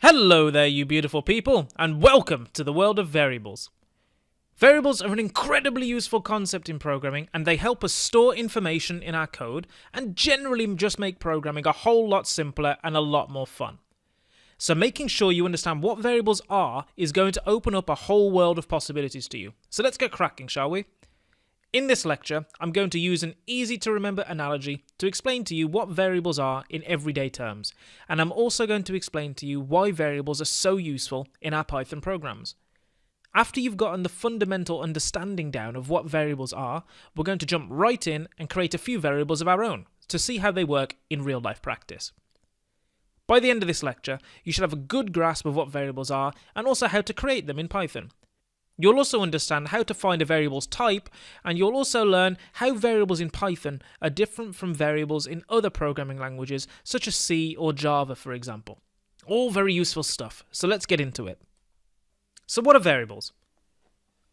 Hello there, you beautiful people, and welcome to the world of variables. Variables are an incredibly useful concept in programming, and they help us store information in our code and generally just make programming a whole lot simpler and a lot more fun. So making sure you understand what variables are is going to open up a whole world of possibilities to you. So let's get cracking, shall we? In this lecture, I'm going to use an easy-to-remember analogy to explain to you what variables are in everyday terms, and I'm also going to explain to you why variables are so useful in our Python programs. After you've gotten the fundamental understanding down of what variables are, we're going to jump right in and create a few variables of our own to see how they work in real-life practice. By the end of this lecture, you should have a good grasp of what variables are and also how to create them in Python. You'll also understand how to find a variable's type, and you'll also learn how variables in Python are different from variables in other programming languages such as C or Java, for example. All very useful stuff, so let's get into it. So what are variables?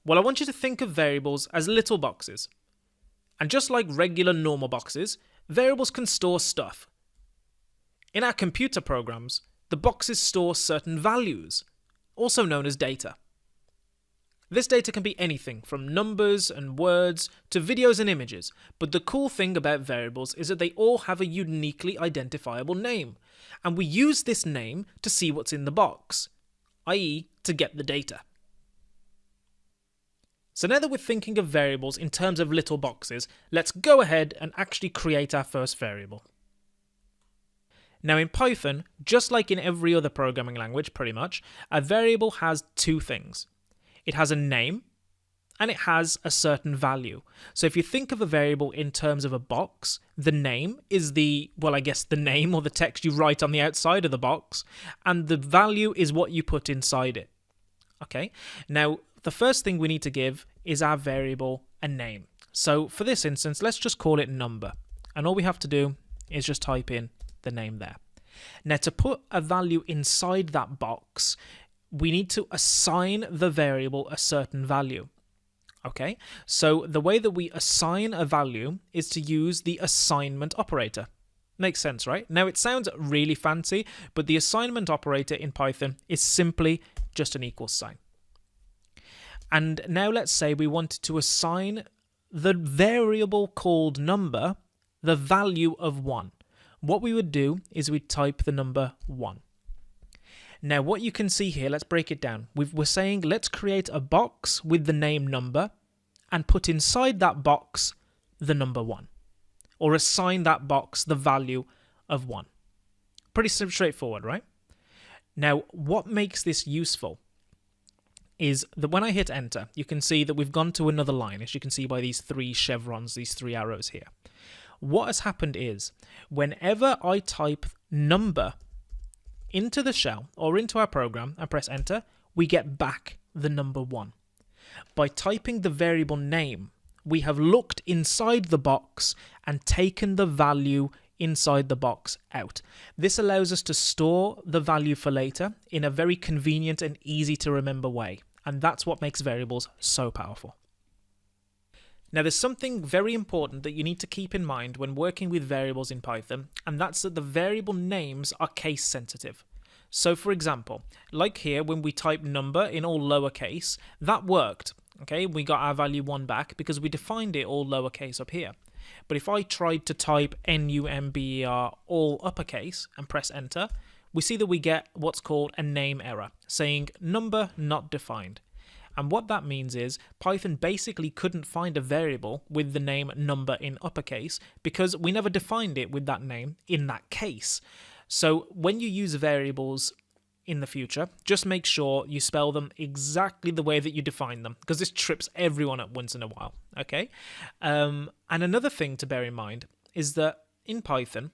Well, I want you to think of variables as little boxes. And just like regular normal boxes, variables can store stuff. In our computer programs, the boxes store certain values, also known as data. This data can be anything from numbers and words to videos and images, but the cool thing about variables is that they all have a uniquely identifiable name, and we use this name to see what's in the box, i.e. to get the data. So now that we're thinking of variables in terms of little boxes, let's go ahead and actually create our first variable. Now in Python, just like in every other programming language pretty much, a variable has two things. It has a name, and it has a certain value. So if you think of a variable in terms of a box, the name is the name or the text you write on the outside of the box, and the value is what you put inside it. Okay, now the first thing we need to give is our variable a name. So for this instance, let's just call it number, and all we have to do is just type in the name there. Now to put a value inside that box, we need to assign the variable a certain value. Okay, so the way that we assign a value is to use the assignment operator. Makes sense, right? Now it sounds really fancy, but the assignment operator in Python is simply just an equals sign. And now let's say we wanted to assign the variable called number the value of 1. What we would do is we'd type the number 1. Now what you can see here, let's break it down. We're saying let's create a box with the name number and put inside that box the number 1. Or assign that box the value of 1. Pretty straightforward, right? Now what makes this useful is that when I hit enter, you can see that we've gone to another line, as you can see by these 3 chevrons, these 3 arrows here. What has happened is, whenever I type number into the shell or into our program and press enter, we get back the number 1. By typing the variable name, we have looked inside the box and taken the value inside the box out. This allows us to store the value for later in a very convenient and easy to remember way, and that's what makes variables so powerful. Now there's something very important that you need to keep in mind when working with variables in Python, and that's that the variable names are case sensitive. So for example, like here when we type number in all lowercase, that worked. Okay, we got our value 1 back because we defined it all lowercase up here. But if I tried to type number all uppercase and press enter, we see that we get what's called a name error, saying number not defined. And what that means is Python basically couldn't find a variable with the name number in uppercase because we never defined it with that name in that case. So when you use variables in the future, just make sure you spell them exactly the way that you define them, because this trips everyone up once in a while. Okay. And another thing to bear in mind is that in Python,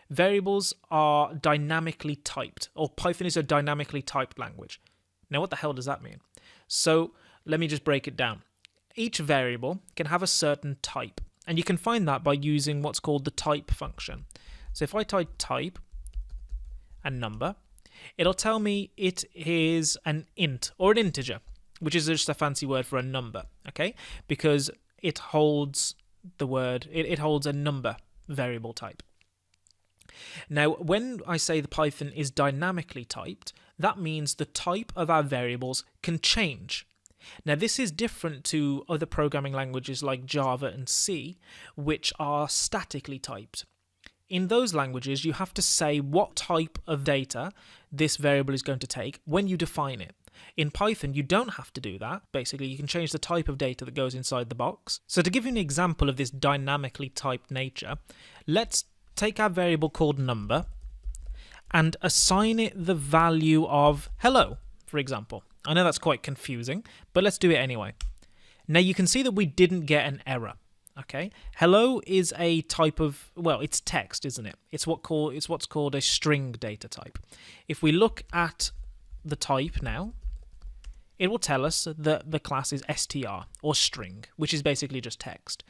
variables are dynamically typed, or Python is a dynamically typed language. Now, what the hell does that mean? So let me just break it down. Each variable can have a certain type, and you can find that by using what's called the type function. So if I type type and number, it'll tell me it is an int or an integer, which is just a fancy word for a number, okay? Because it holds the word, it holds a number variable type. Now, when I say the Python is dynamically typed, that means the type of our variables can change. Now, this is different to other programming languages like Java and C, which are statically typed. In those languages, you have to say what type of data this variable is going to take when you define it. In Python, you don't have to do that. Basically, you can change the type of data that goes inside the box. So to give you an example of this dynamically typed nature, let's take our variable called number and assign it the value of hello, for example. I know that's quite confusing, but let's do it anyway. Now you can see that we didn't get an error. Okay, hello is a type of, well, it's text, isn't it? It's what's called a string data type. If we look at the type now, it will tell us that the class is str, or string, which is basically just text.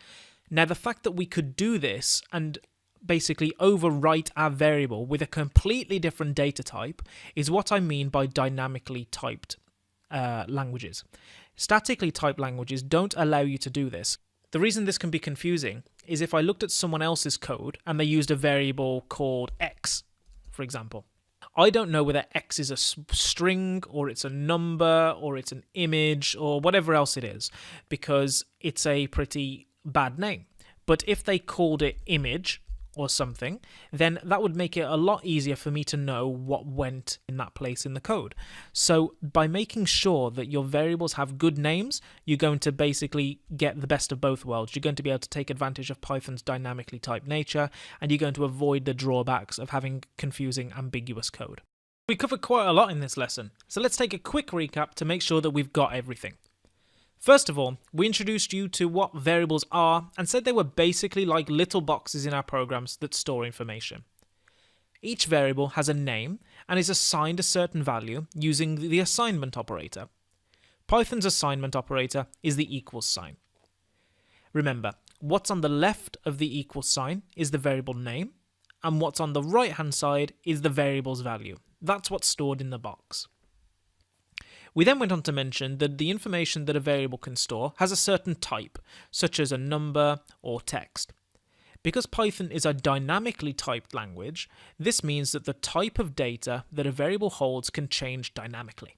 Now, the fact that we could do this and basically overwrite our variable with a completely different data type is what I mean by dynamically typed languages. Statically typed languages don't allow you to do this. The reason this can be confusing is if I looked at someone else's code and they used a variable called x, for example. I don't know whether x is a string or it's a number or it's an image or whatever else it is, because it's a pretty bad name. But if they called it image or something, then that would make it a lot easier for me to know what went in that place in the code. So by making sure that your variables have good names, you're going to basically get the best of both worlds. You're going to be able to take advantage of Python's dynamically typed nature, and you're going to avoid the drawbacks of having confusing, ambiguous code. We covered quite a lot in this lesson, so let's take a quick recap to make sure that we've got everything. First of all, we introduced you to what variables are and said they were basically like little boxes in our programs that store information. Each variable has a name and is assigned a certain value using the assignment operator. Python's assignment operator is the equals sign. Remember, what's on the left of the equals sign is the variable name, and what's on the right hand side is the variable's value. That's what's stored in the box. We then went on to mention that the information that a variable can store has a certain type, such as a number or text. Because Python is a dynamically typed language, this means that the type of data that a variable holds can change dynamically.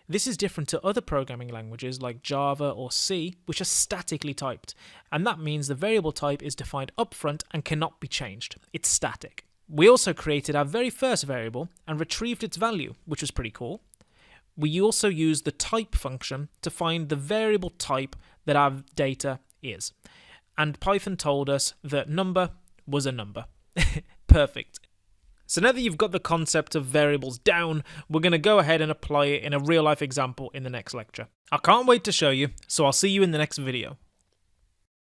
This is different to other programming languages like Java or C, which are statically typed, and that means the variable type is defined upfront and cannot be changed. It's static. We also created our very first variable and retrieved its value, which was pretty cool. We also use the type function to find the variable type that our data is. And Python told us that number was a number. Perfect. So now that you've got the concept of variables down, we're going to go ahead and apply it in a real-life example in the next lecture. I can't wait to show you, so I'll see you in the next video.